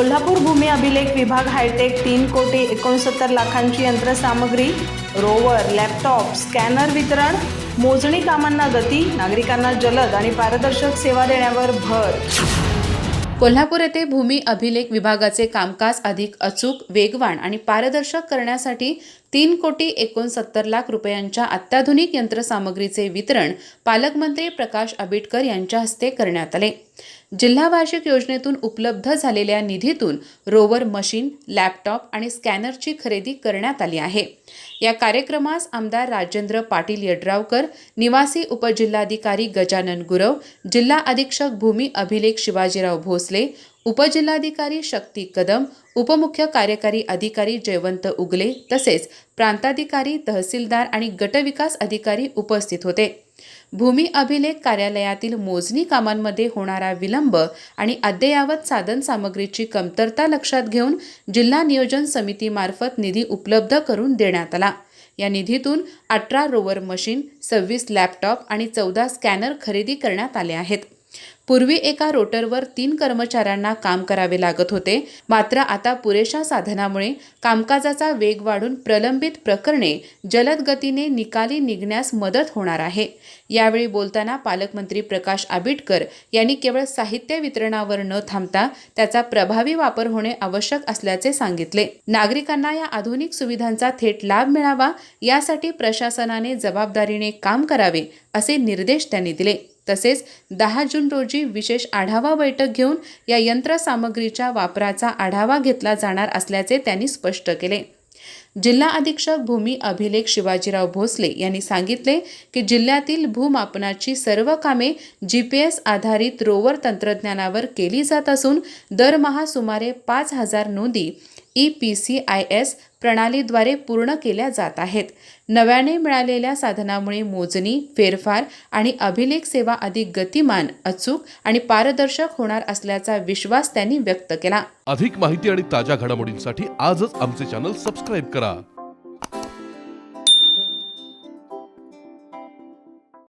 कोल्हापूर भूमी अभिलेख विभाग हायटेक 3,69,00,000 यंत्रसामग्री, रोवर, लॅपटॉप, स्कॅनर वितरण, मोजणी कामांना गती, नागरिकांना जलद आणि पारदर्शक सेवा देण्यावर भर। कोल्हापूर येथे भूमी अभिलेख विभागाचे कामकाज अधिक अचूक, वेगवान आणि पारदर्शक करण्यासाठी 3,69,00,000 रुपयांच्या अत्याधुनिक यंत्रसामग्रीचे वितरण पालकमंत्री प्रकाश आंबेडकर यांच्या हस्ते करण्यात आले। जिल्हा वार्षिक योजनेतून उपलब्ध झालेल्या निधीतून रोवर मशीन, लॅपटॉप आणि स्कॅनरची खरेदी करण्यात आली आहे। या कार्यक्रमास आमदार राजेंद्र पाटील यड्रावकर, निवासी उपजिल्हाधिकारी गजानन गुरव, जिल्हा अधीक्षक भूमी अभिलेख शिवाजीराव भोसले, उपजिल्हाधिकारी शक्ती कदम, उपमुख्य कार्यकारी अधिकारी जयवंत उगले तसेच प्रांताधिकारी, तहसीलदार आणि गटविकास अधिकारी उपस्थित होते। भूमी अभिलेख कार्यालयातील मोजणी कामांमध्ये होणारा विलंब आणि अद्ययावत साधन सामग्रीची कमतरता लक्षात घेऊन जिल्हा नियोजन समितीमार्फत निधी उपलब्ध करून देण्यात आला। या निधीतून 18 रोवर मशीन, 26 लॅपटॉप आणि 14 स्कॅनर खरेदी करण्यात आले आहेत। पूर्वी एका रोटरवर 3 कर्मचाऱ्यांना काम करावे लागत होते, मात्र आता पुरेशा साधनामुळे कामकाजाचा वेग वाढून प्रलंबित प्रकरणे जलद गतीने निकाली निघण्यास मदत होणार आहे। यावेळी बोलताना पालकमंत्री प्रकाश आंबेडकर यांनी केवळ साहित्य वितरणावर न थांबता त्याचा प्रभावी वापर होणे आवश्यक असल्याचे सांगितले। नागरिकांना या आधुनिक सुविधांचा थेट लाभ मिळावा यासाठी प्रशासनाने जबाबदारीने काम करावे असे निर्देश त्यांनी दिले। तसेच 10 जून रोजी विशेष आढावा बैठक घेऊन या यंत्रसामग्रीच्या वापराचा आढावा घेतला जाणार असल्याचे त्यांनी स्पष्ट केले। जिल्हा अधीक्षक भूमी अभिलेख शिवाजीराव भोसले यांनी सांगितले की जिल्ह्यातील भूमापनाची सर्व कामे GPS आधारित रोवर तंत्रज्ञानावर केली जात असून दरमहा सुमारे 5,000 नोंदी EPCIS प्रणालीद्वारे पूर्ण केल्या जात आहेत। नव्याने मिळालेल्या साधनामुळे मोजणी, फेरफार आणि अभिलेख सेवा अधिक गतिमान, अचूक आणि पारदर्शक होणार असल्याचा विश्वास त्यांनी व्यक्त केला। अधिक माहिती आणि ताज्या घडामोडींसाठी आजच आमचे चॅनल सबस्क्राइब करा।